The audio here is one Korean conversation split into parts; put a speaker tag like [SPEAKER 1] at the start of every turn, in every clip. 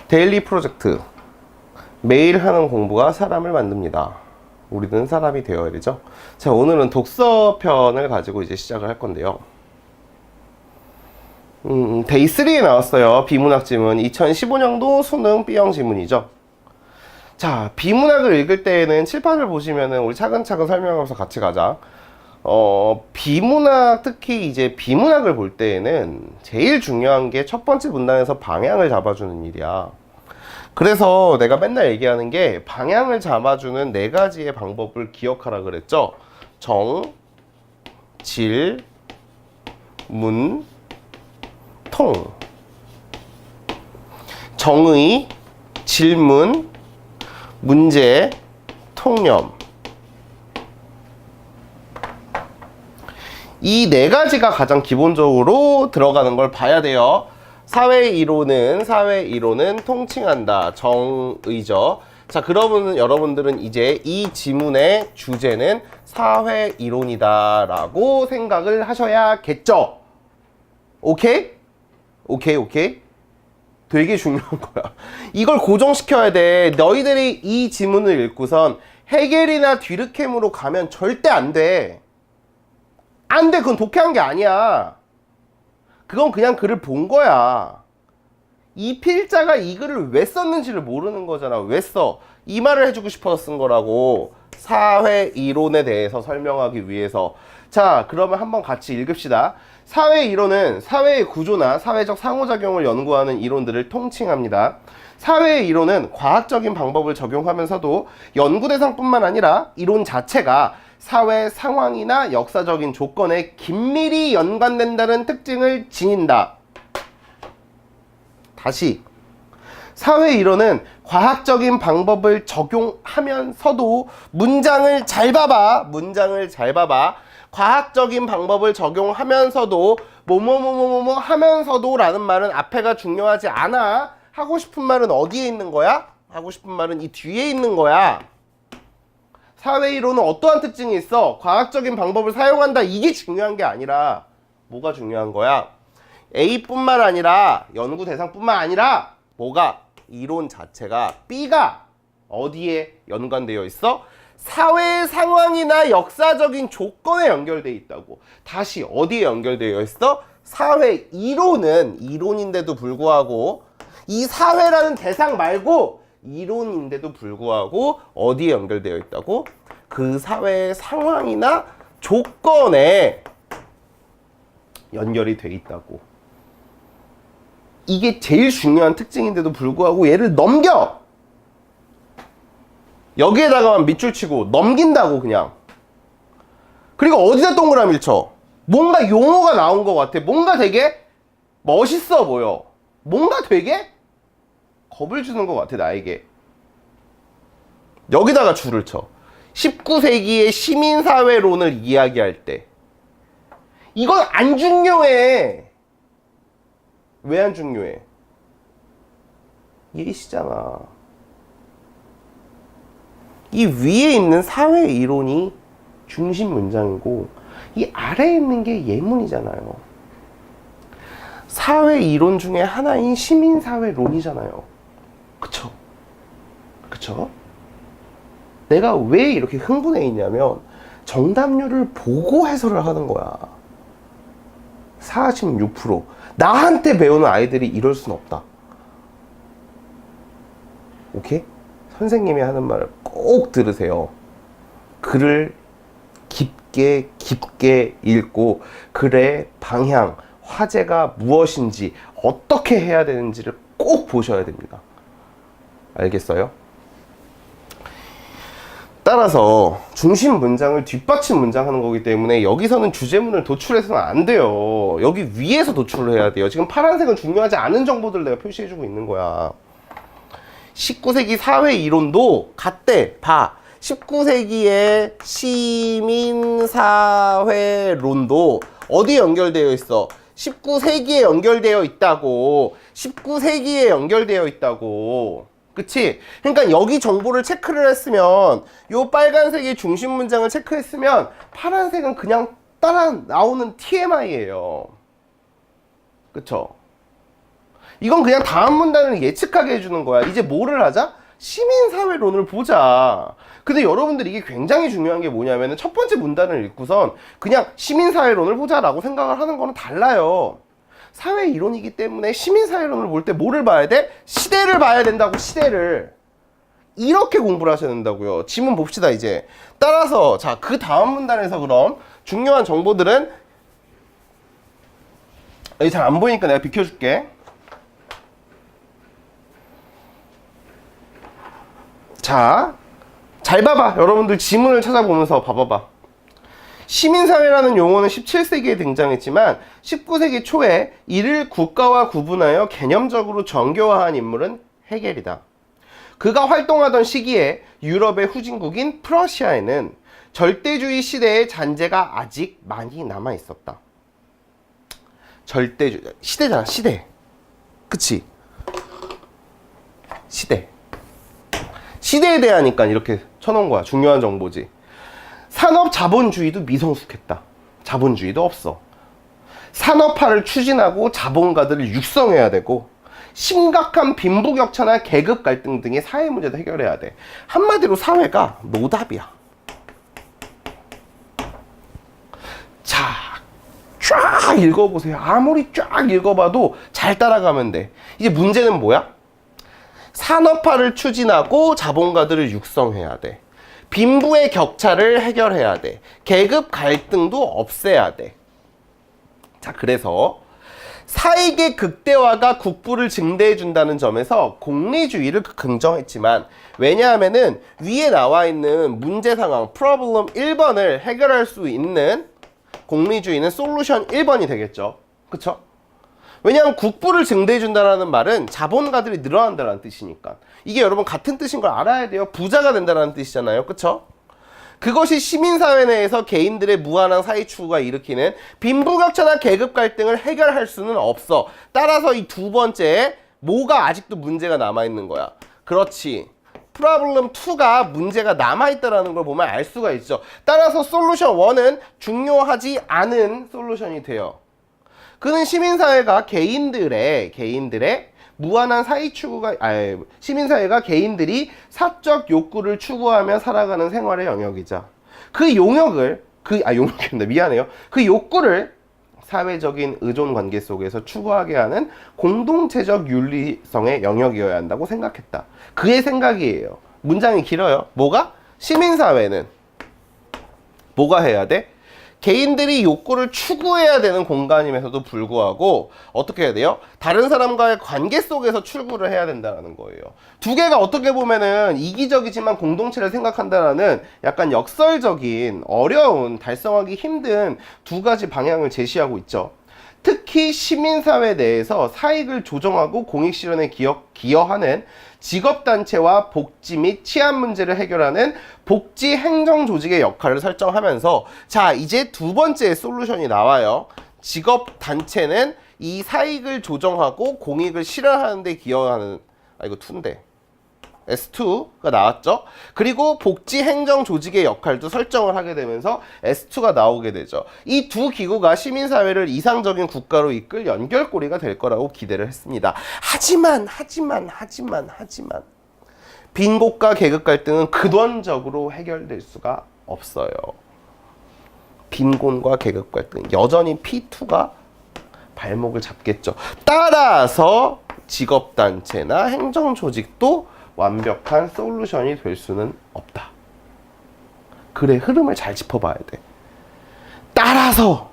[SPEAKER 1] 데일리 프로젝트. 매일 하는 공부가 사람을 만듭니다. 우리는 사람이 되어야 되죠. 자, 오늘은 독서편을 가지고 이제 시작을 할 건데요. 데이 3에 나왔어요. 비문학 지문. 2015년도 수능 B형 지문이죠. 자, 비문학을 읽을 때에는 칠판을 보시면은 우리 차근차근 설명하면서 같이 가자. 비문학, 특히 이제 비문학을 볼 때에는 제일 중요한 게 첫 번째 문단에서 방향을 잡아주는 일이야. 그래서 내가 맨날 얘기하는 게 방향을 잡아주는 4가지의 방법을 기억하라 그랬죠. 정, 질, 문, 통. 정의, 질문, 문제, 통념. 이 4가지가 가장 기본적으로 들어가는 걸 봐야 돼요. 사회이론은 통칭한다. 정의죠. 자, 그러면 여러분들은 이제 이 지문의 주제는 사회이론이다 라고 생각을 하셔야겠죠. 오케이? 오케이? 되게 중요한 거야. 이걸 고정시켜야 돼. 너희들이 이 지문을 읽고선 헤겔이나 뒤르켐으로 가면 절대 안 돼. 안 돼. 그건 독해한 게 아니야. 그건 그냥 글을 본 거야. 이 필자가 이 글을 왜 썼는지를 모르는 거잖아. 왜 써? 이 말을 해주고 싶어서 쓴 거라고. 사회 이론에 대해서 설명하기 위해서. 자, 그러면 한번 같이 읽읍시다. 사회 이론은 사회의 구조나 사회적 상호작용을 연구하는 이론들을 통칭합니다. 사회 이론은 과학적인 방법을 적용하면서도 연구 대상뿐만 아니라 이론 자체가 사회 상황이나 역사적인 조건에 긴밀히 연관된다는 특징을 지닌다. 다시, 사회 이론은 과학적인 방법을 적용하면서도 문장을 잘 봐봐. 과학적인 방법을 적용하면서도 뭐뭐뭐뭐뭐 하면서도 라는 말은 앞에가 중요하지 않아. 하고 싶은 말은 어디에 있는 거야? 하고 싶은 말은 이 뒤에 있는 거야. 사회이론은 어떠한 특징이 있어? 과학적인 방법을 사용한다. 이게 중요한 게 아니라 뭐가 중요한 거야? A뿐만 아니라 연구 대상뿐만 아니라 뭐가? 이론 자체가 B가 어디에 연관되어 있어? 사회 상황이나 역사적인 조건에 연결되어 있다고. 다시 어디에 연결되어 있어? 사회 이론은 이론인데도 불구하고 이 사회라는 대상 말고 이론인데도 불구하고 어디에 연결되어 있다고? 그 사회의 상황이나 조건에 연결이 돼 있다고. 이게 제일 중요한 특징인데도 불구하고 얘를 넘겨! 여기에다가만 밑줄 치고 넘긴다고 그냥. 그리고 어디다 동그라미를 쳐? 뭔가 용어가 나온 것 같아. 뭔가 되게 멋있어 보여. 뭔가 되게 겁을 주는 것 같아, 나에게. 여기다가 줄을 쳐. 19세기의 시민사회론을 이야기할 때. 이건 안 중요해. 왜 안 중요해? 예시잖아. 이 위에 있는 사회이론이 중심 문장이고 이 아래에 있는 게 예문이잖아요. 사회이론 중에 하나인 시민사회론이잖아요. 그쵸? 내가 왜 이렇게 흥분해 있냐면 정답률을 보고 해설을 하는 거야. 46%. 나한테 배우는 아이들이 이럴 순 없다. 오케이? 선생님이 하는 말을 꼭 들으세요. 글을 깊게 읽고 글의 방향, 화제가 무엇인지 어떻게 해야 되는지를 꼭 보셔야 됩니다. 알겠어요? 따라서 중심 문장을 뒷받침 문장하는 거기 때문에 여기서는 주제문을 도출해서는 안 돼요. 여기 위에서 도출을 해야 돼요. 지금 파란색은 중요하지 않은 정보들을 내가 표시해주고 있는 거야. 19세기 사회이론도 같대. 봐. 19세기의 시민사회론도 어디에 연결되어 있어? 19세기에 연결되어 있다고. 19세기에 연결되어 있다고. 그치? 그러니까 여기 정보를 체크를 했으면 요 빨간색의 중심 문장을 체크했으면 파란색은 그냥 따라 나오는 TMI예요. 그쵸? 이건 그냥 다음 문단을 예측하게 해주는 거야. 이제 뭐를 하자? 시민사회론을 보자. 근데 여러분들 이게 굉장히 중요한 게 뭐냐면 첫 번째 문단을 읽고선 그냥 시민사회론을 보자라고 생각을 하는 거는 달라요. 사회 이론이기 때문에 시민사회론을 볼 때 뭐를 봐야 돼? 시대를 봐야 된다고, 시대를. 이렇게 공부를 하셔야 된다고요. 지문 봅시다, 이제. 따라서, 자, 그 다음 문단에서 그럼 중요한 정보들은 여기 잘 안 보이니까 내가 비켜줄게. 자, 잘 봐봐. 여러분들 지문을 찾아보면서 봐봐봐. 시민사회라는 용어는 17세기에 등장했지만 19세기 초에 이를 국가와 구분하여 개념적으로 정교화한 인물은 헤겔이다. 그가 활동하던 시기에 유럽의 후진국인 프러시아에는 절대주의 시대의 잔재가 아직 많이 남아 있었다. 절대주의 시대잖아, 시대. 그치? 시대. 시대에 대하니까 이렇게 쳐놓은 거야. 중요한 정보지. 산업 자본주의도 미성숙했다. 자본주의도 없어. 산업화를 추진하고 자본가들을 육성해야 되고 심각한 빈부격차나 계급 갈등 등의 사회 문제도 해결해야 돼. 한마디로 사회가 노답이야. 자, 쫙 읽어보세요. 아무리 쫙 읽어봐도 잘 따라가면 돼. 이제 문제는 뭐야? 산업화를 추진하고 자본가들을 육성해야 돼. 빈부의 격차를 해결해야 돼. 계급 갈등도 없애야 돼. 자, 그래서 사익의 극대화가 국부를 증대해 준다는 점에서 공리주의를 긍정했지만, 왜냐하면은 위에 나와 있는 문제 상황 프로블럼 1번을 해결할 수 있는 공리주의는 솔루션 1번이 되겠죠. 그쵸? 왜냐하면 국부를 증대해 준다는 말은 자본가들이 늘어난다는 뜻이니까. 이게 여러분 같은 뜻인 걸 알아야 돼요. 부자가 된다는 뜻이잖아요. 그쵸? 그것이 시민사회 내에서 개인들의 무한한 사회추구가 일으키는 빈부격차나 계급 갈등을 해결할 수는 없어. 따라서 이 두 번째, 뭐가 아직도 문제가 남아있는 거야. 그렇지. 프로블럼 2가 문제가 남아있다는 걸 보면 알 수가 있죠. 따라서 솔루션 1은 중요하지 않은 솔루션이 돼요. 그는 시민사회가 개인들의 무한한 사회 추구가, 시민사회가 개인들이 사적 욕구를 추구하며 살아가는 생활의 영역이자 그 용역을, 미안해요. 그 욕구를 사회적인 의존 관계 속에서 추구하게 하는 공동체적 윤리성의 영역이어야 한다고 생각했다. 그의 생각이에요. 문장이 길어요. 뭐가? 시민사회는 뭐가 해야 돼? 개인들이 욕구를 추구해야 되는 공간임에서도 불구하고 어떻게 해야 돼요? 다른 사람과의 관계 속에서 출구를 해야 된다는 거예요. 두 개가 어떻게 보면은 이기적이지만 공동체를 생각한다는 약간 역설적인, 어려운, 달성하기 힘든 두 가지 방향을 제시하고 있죠. 특히 시민사회 내에서 사익을 조정하고 공익실현에 기여하는 직업단체와 복지 및 치안 문제를 해결하는 복지 행정조직의 역할을 설정하면서, 자, 이제 두 번째 솔루션이 나와요. 직업단체는 이 사익을 조정하고 공익을 실현하는 데 기여하는, 이거 2인데 S2가 나왔죠. 그리고 복지 행정 조직의 역할도 설정을 하게 되면서 S2가 나오게 되죠. 이 두 기구가 시민사회를 이상적인 국가로 이끌 연결고리가 될 거라고 기대를 했습니다. 하지만 빈곤과 계급 갈등은 근원적으로 해결될 수가 없어요. 빈곤과 계급 갈등, 여전히 P2가 발목을 잡겠죠. 따라서 직업단체나 행정조직도 완벽한 솔루션이 될 수는 없다. 그래, 흐름을 잘 짚어봐야 돼. 따라서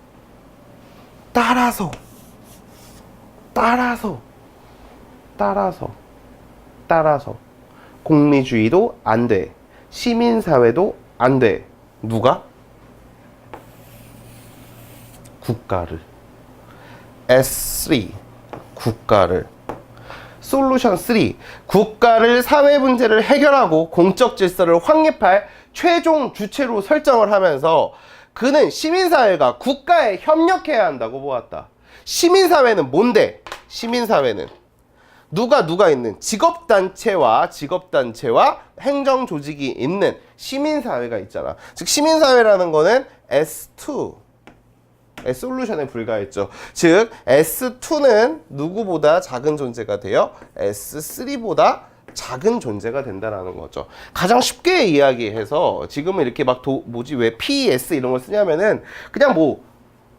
[SPEAKER 1] 공리주의도 안 돼. 시민사회도 안 돼. 누가? 국가를. S3 국가를. 솔루션 3. 국가를 사회 문제를 해결하고 공적 질서를 확립할 최종 주체로 설정을 하면서 그는 시민사회가 국가에 협력해야 한다고 보았다. 시민사회는 뭔데? 시민사회는 누가 있는 직업단체와 행정조직이 있는 시민사회가 있잖아. 즉 시민사회라는 거는 S2 솔루션에 불과했죠. 즉 S2는 누구보다 작은 존재가 되어 S3보다 작은 존재가 된다라는 거죠. 가장 쉽게 이야기해서 지금은 이렇게 막 왜 PS 이런 걸 쓰냐면은 그냥 뭐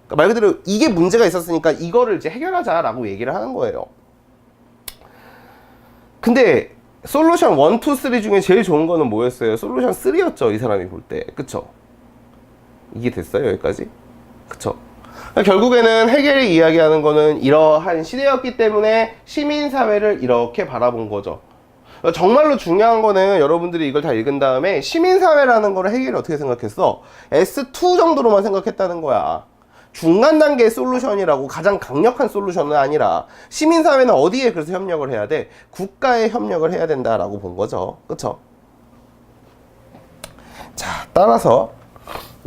[SPEAKER 1] 말 그대로 이게 문제가 있었으니까 이거를 이제 해결하자라고 얘기를 하는 거예요. 근데 솔루션 1, 2, 3 중에 제일 좋은 거는 뭐였어요? 솔루션 3였죠. 이 사람이 볼 때. 그쵸? 이게 됐어요? 여기까지? 그쵸? 결국에는 해겔이 이야기하는 거는 이러한 시대였기 때문에 시민사회를 이렇게 바라본 거죠. 정말로 중요한 거는 여러분들이 이걸 다 읽은 다음에 시민사회라는 거를 해겔이 어떻게 생각했어? S2 정도로만 생각했다는 거야. 중간 단계의 솔루션이라고 가장 강력한 솔루션은 아니라 시민사회는 어디에 그래서 협력을 해야 돼? 국가에 협력을 해야 된다라고 본 거죠. 그쵸? 자, 따라서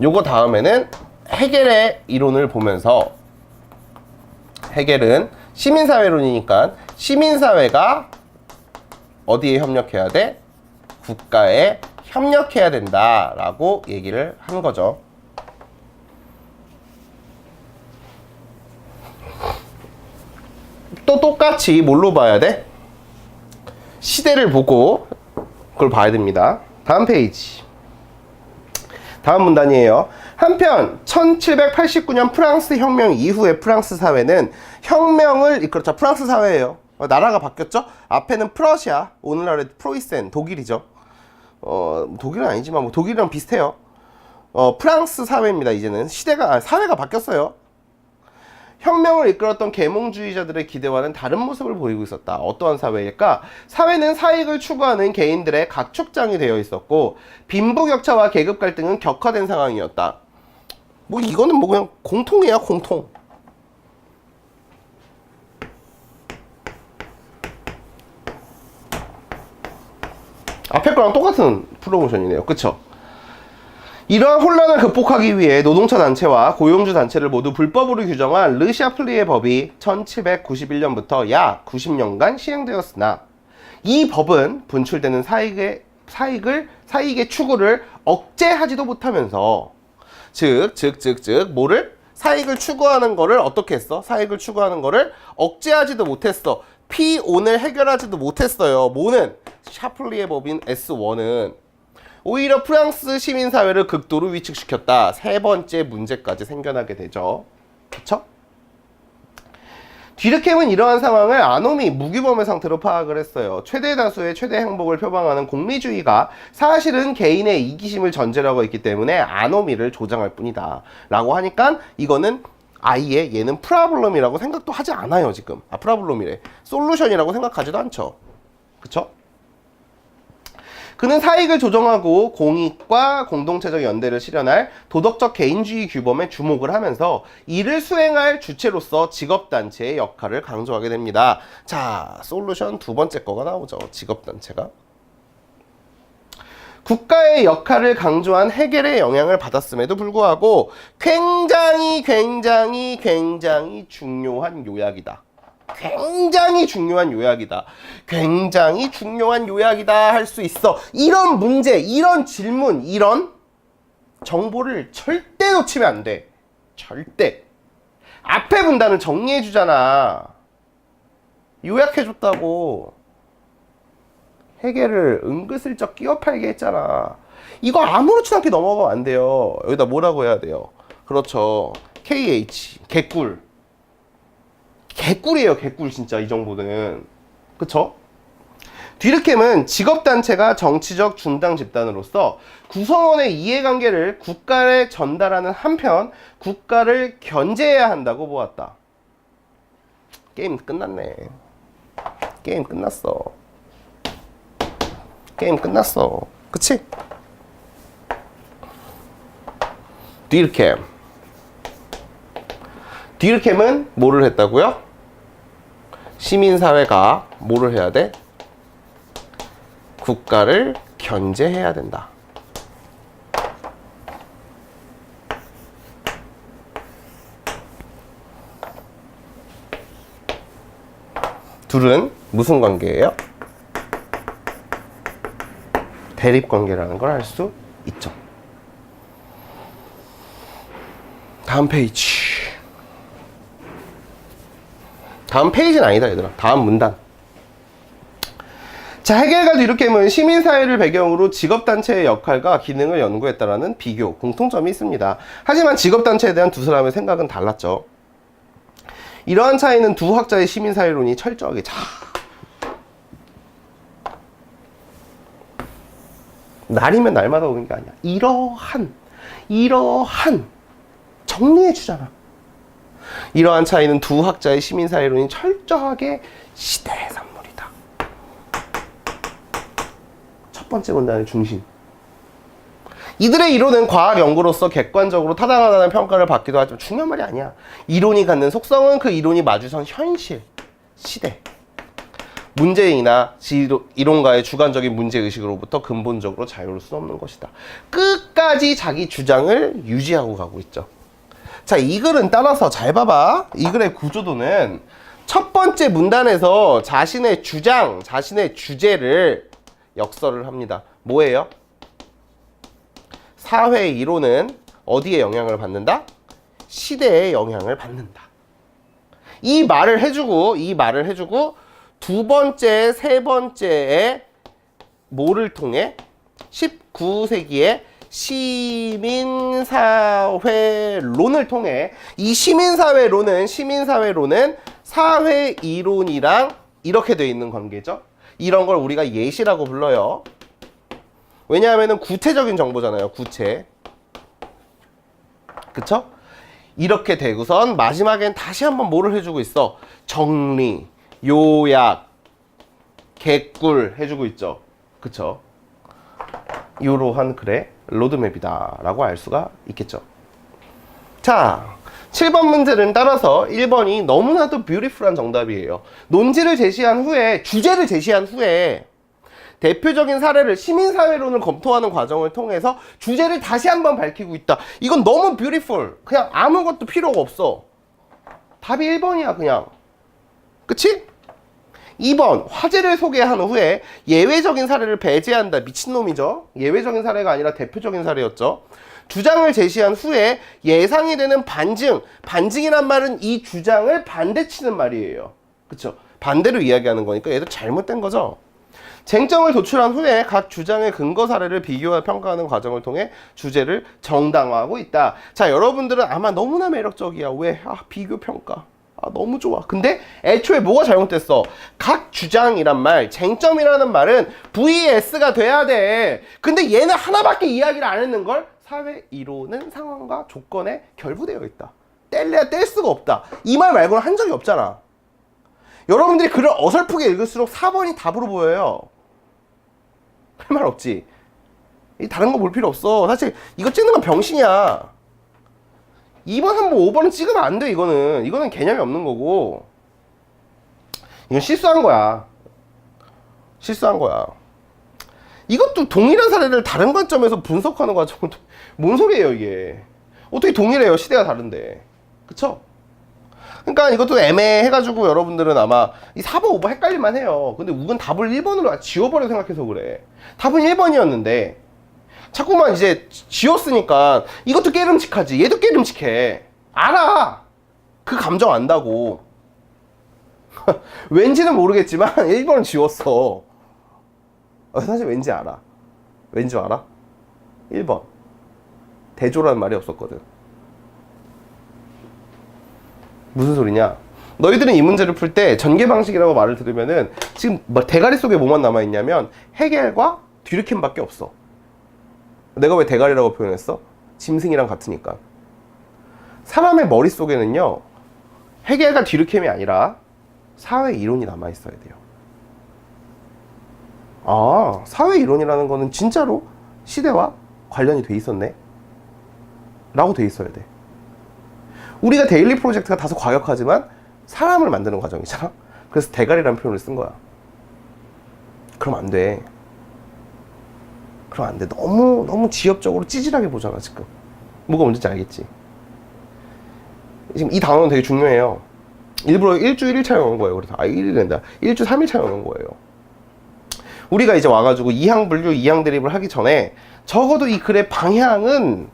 [SPEAKER 1] 요거 다음에는 해겔의 이론을 보면서 해겔은 시민사회론이니까 시민사회가 어디에 협력해야 돼? 국가에 협력해야 된다라고 얘기를 한 거죠. 또 똑같이 뭘로 봐야 돼? 시대를 보고 그걸 봐야 됩니다. 다음 페이지. 다음 문단이에요. 한편 1789년 프랑스 혁명 이후의 프랑스 사회는 혁명을 이끌었죠. 프랑스 사회예요. 나라가 바뀌었죠. 앞에는 프러시아, 오늘날의 프로이센, 독일이죠. 독일은 아니지만 뭐 독일이랑 비슷해요. 프랑스 사회입니다. 이제는 사회가 바뀌었어요. 혁명을 이끌었던 계몽주의자들의 기대와는 다른 모습을 보이고 있었다. 어떠한 사회일까? 사회는 사익을 추구하는 개인들의 각축장이 되어 있었고 빈부격차와 계급 갈등은 격화된 상황이었다. 뭐 이거는 뭐 그냥 공통이야, 공통. 앞에 거랑 똑같은 프로모션이네요. 그쵸? 이러한 혼란을 극복하기 위해 노동자 단체와 고용주 단체를 모두 불법으로 규정한 르샤플리의 법이 1791년부터 약 90년간 시행되었으나 이 법은 분출되는 사익의 추구를 억제하지도 못하면서 뭐를? 사익을 추구하는 거를 어떻게 했어? 사익을 추구하는 거를 억제하지도 못했어. 피온을 해결하지도 못했어요. 뭐는? 샤플리의 법인 S1은 오히려 프랑스 시민사회를 극도로 위축시켰다. 세 번째 문제까지 생겨나게 되죠. 그쵸? 뒤르켐은 이러한 상황을 아노미, 무규범의 상태로 파악을 했어요. 최대 다수의 최대 행복을 표방하는 공리주의가 사실은 개인의 이기심을 전제로 하고 있기 때문에 아노미를 조장할 뿐이다 라고 하니까 이거는 아예 얘는 프라블럼이라고 생각도 하지 않아요. 지금 프라블럼이래. 솔루션이라고 생각하지도 않죠. 그쵸? 그는 사익을 조정하고 공익과 공동체적 연대를 실현할 도덕적 개인주의 규범에 주목을 하면서 이를 수행할 주체로서 직업단체의 역할을 강조하게 됩니다. 자, 솔루션 두 번째 거가 나오죠. 직업단체가. 국가의 역할을 강조한 해겔의 영향을 받았음에도 불구하고 굉장히 중요한 요약이다. 굉장히 중요한 요약이다 할 수 있어. 이런 문제, 이런 질문, 이런 정보를 절대 놓치면 안 돼. 절대. 앞에 문단을 정리해 주잖아. 요약해 줬다고. 해겔을 은근슬쩍 끼어팔게 했잖아. 이거 아무렇지도 않게 넘어가면 안 돼요. 여기다 뭐라고 해야 돼요? 그렇죠. KH 개꿀이에요. 개꿀 진짜 이 정보는. 그쵸? 뒤르켐은 직업단체가 정치적 중당 집단으로서 구성원의 이해관계를 국가에 전달하는 한편 국가를 견제해야 한다고 보았다. 게임 끝났네. 게임 끝났어. 그치? 뒤르켐은 뭐를 했다고요? 시민사회가 뭐를 해야 돼? 국가를 견제해야 된다. 둘은 무슨 관계예요? 대립 관계라는 걸 알 수 있죠. 다음 페이지. 다음 페이지는 아니다 얘들아. 다음 문단. 자, 해겔과 듀르켐은 시민사회를 배경으로 직업단체의 역할과 기능을 연구했다라는 비교, 공통점이 있습니다. 하지만 직업단체에 대한 두 사람의 생각은 달랐죠. 이러한 차이는 두 학자의 시민사회론이 철저하게 날이면 날마다 오는 게 아니야. 이러한 정리해 주잖아. 이러한 차이는 두 학자의 시민사회론이 철저하게 시대의 산물이다. 첫 번째 문단의 중심. 이들의 이론은 과학 연구로서 객관적으로 타당하다는 평가를 받기도 하지만 중요한 말이 아니야. 이론이 갖는 속성은 그 이론이 마주선 현실, 시대, 문제이나 이론가의 주관적인 문제의식으로부터 근본적으로 자유로울 수 없는 것이다. 끝까지 자기 주장을 유지하고 가고 있죠. 자, 이 글은 따라서 잘 봐봐. 이 글의 구조도는 첫 번째 문단에서 자신의 주장, 자신의 주제를 역설을 합니다. 뭐예요? 사회 이론은 어디에 영향을 받는다? 시대에 영향을 받는다. 이 말을 해주고 두 번째, 세 번째에 뭐를 통해? 19세기의 시민사회론을 통해 이 시민사회론은 사회 이론이랑 이렇게 되어 있는 관계죠. 이런 걸 우리가 예시라고 불러요. 왜냐하면 구체적인 정보잖아요. 구체. 그쵸? 이렇게 되고선 마지막엔 다시 한번 뭐를 해주고 있어? 정리, 요약, 개꿀 해주고 있죠. 그쵸? 이러한 글의 로드맵이다 라고 알 수가 있겠죠. 자, 7번 문제는 따라서 1번이 너무나도 뷰티풀한 정답이에요. 논지를 제시한 후에, 주제를 제시한 후에 대표적인 사례를 시민사회론을 검토하는 과정을 통해서 주제를 다시 한번 밝히고 있다. 이건 너무 뷰티풀. 그냥 아무것도 필요가 없어. 답이 1번이야 그냥. 그치? 2번 화제를 소개한 후에 예외적인 사례를 배제한다. 미친놈이죠. 예외적인 사례가 아니라 대표적인 사례였죠. 주장을 제시한 후에 예상이 되는 반증이란 말은 이 주장을 반대치는 말이에요. 그쵸? 반대로 이야기하는 거니까 얘도 잘못된 거죠. 쟁점을 도출한 후에 각 주장의 근거 사례를 비교와 평가하는 과정을 통해 주제를 정당화하고 있다. 자, 여러분들은 아마 너무나 매력적이야. 왜? 비교 평가. 너무 좋아. 근데 애초에 뭐가 잘못됐어? 각 주장이란 말, 쟁점이라는 말은 VS가 돼야 돼. 근데 얘는 하나밖에 이야기를 안 했는걸? 사회 이론은 상황과 조건에 결부되어 있다. 뗄래야 뗄 수가 없다. 이 말 말고는 한 적이 없잖아. 여러분들이 글을 어설프게 읽을수록 4번이 답으로 보여요. 할 말 없지. 다른 거 볼 필요 없어. 사실 이거 찍는 건 병신이야. 2번, 3번, 5번은 찍으면 안 돼. 이거는 개념이 없는 거고. 이건 실수한 거야. 이것도 동일한 사례를 다른 관점에서 분석하는 과정은 뭔 소리예요 이게. 어떻게 동일해요? 시대가 다른데. 그쵸? 그러니까 이것도 애매해가지고 여러분들은 아마 이 4번, 5번 헷갈릴만 해요. 근데 우건 답을 1번으로 지워버려 생각해서 그래. 답은 1번이었는데 자꾸만 이제 지웠으니까 이것도 깨름직하지. 얘도 깨름직해. 알아. 그 감정 안다고. 왠지는 모르겠지만 1번은 지웠어. 사실 왠지 알아. 왠지 알아? 1번. 대조라는 말이 없었거든. 무슨 소리냐? 너희들은 이 문제를 풀 때 전개 방식이라고 말을 들으면은 지금 대가리 속에 뭐만 남아있냐면 해겔과 듀르켐밖에 없어. 내가 왜 대가리라고 표현했어? 짐승이랑 같으니까. 사람의 머릿속에는요 해겔과 듀르켐이 아니라 사회 이론이 남아있어야 돼요. 사회 이론이라는 거는 진짜로 시대와 관련이 돼 있었네 라고 돼 있어야 돼. 우리가 데일리 프로젝트가 다소 과격하지만 사람을 만드는 과정이잖아. 그래서 대가리라는 표현을 쓴 거야. 그럼 안 돼. 너무 지엽적으로 찌질하게 보잖아 지금. 뭐가 문제인지 알겠지? 지금 이 단어는 되게 중요해요. 일부러 일주일 1차 영어인 거예요. 그래서 1일 된다. 일주 3일 차 영어인 거예요. 우리가 이제 와가지고 이항 분류, 이항 대립을 하기 전에 적어도 이 글의 방향은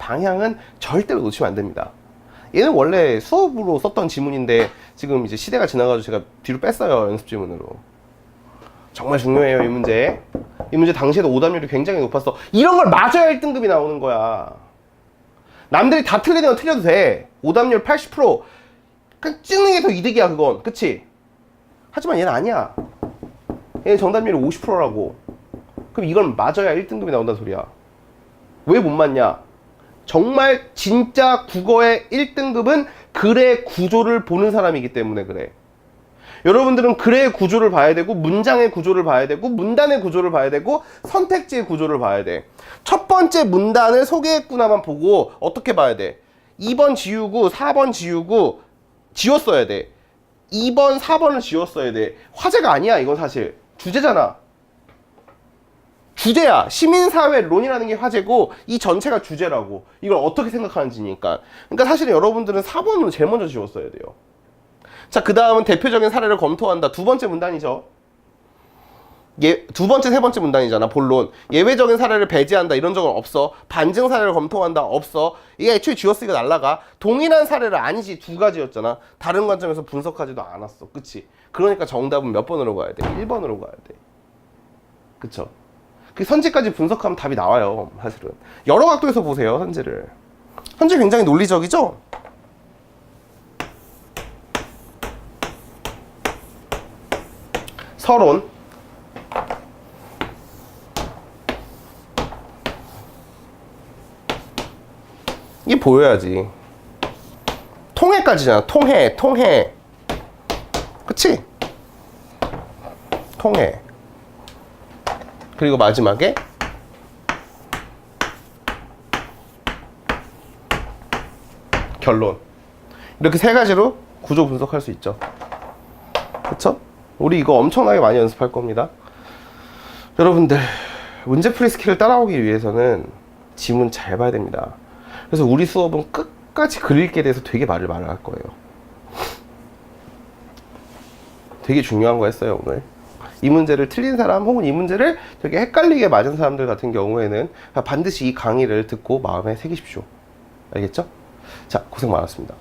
[SPEAKER 1] 절대로 놓치면 안 됩니다. 얘는 원래 수업으로 썼던 지문인데 지금 이제 시대가 지나가지고 제가 뒤로 뺐어요. 연습 지문으로. 정말 중요해요, 이 문제. 이 문제 당시에도 오답률이 굉장히 높았어. 이런 걸 맞아야 1등급이 나오는 거야. 남들이 다 틀리는 건 틀려도 돼. 오답률 80%. 그냥 찍는 게 더 이득이야, 그건. 그치? 하지만 얘는 아니야. 얘는 정답률이 50%라고. 그럼 이건 맞아야 1등급이 나온다는 소리야. 왜 못 맞냐? 정말 진짜 국어의 1등급은 글의 구조를 보는 사람이기 때문에 그래. 여러분들은 글의 구조를 봐야 되고, 문장의 구조를 봐야 되고, 문단의 구조를 봐야 되고, 선택지의 구조를 봐야 돼. 첫 번째 문단을 소개했구나만 보고 어떻게 봐야 돼? 2번 지우고 4번 지우고 지웠어야 돼. 2번 4번을 지웠어야 돼. 화제가 아니야, 이건 사실. 주제잖아. 주제야. 시민사회론이라는 게 화제고 이 전체가 주제라고. 이걸 어떻게 생각하는지니까. 그러니까 사실은 여러분들은 4번으로 제일 먼저 지웠어야 돼요. 자, 그 다음은 대표적인 사례를 검토한다. 두 번째 문단이죠. 두 번째, 세 번째 문단이잖아, 본론. 예외적인 사례를 배제한다, 이런 적은 없어. 반증 사례를 검토한다, 없어. 이게 애초에 지웠으니까 날라가. 동일한 사례를 아니지, 두 가지였잖아. 다른 관점에서 분석하지도 않았어. 그치? 그러니까 정답은 몇 번으로 가야 돼? 1번으로 가야 돼. 그쵸? 그 선지까지 분석하면 답이 나와요, 사실은. 여러 각도에서 보세요, 선지를. 선지 굉장히 논리적이죠? 서론. 이게 보여야지. 통해까지잖아. 통해. 그치? 통해. 그리고 마지막에 결론. 이렇게 세 가지로 구조 분석할 수 있죠. 그쵸? 우리 이거 엄청나게 많이 연습할 겁니다. 여러분들, 문제풀이 스킬을 따라오기 위해서는 지문 잘 봐야 됩니다. 그래서 우리 수업은 끝까지 글 읽기에 대해서 되게 말을 할 거예요. 되게 중요한 거 했어요, 오늘. 이 문제를 틀린 사람 혹은 이 문제를 되게 헷갈리게 맞은 사람들 같은 경우에는 반드시 이 강의를 듣고 마음에 새기십시오. 알겠죠? 자, 고생 많았습니다.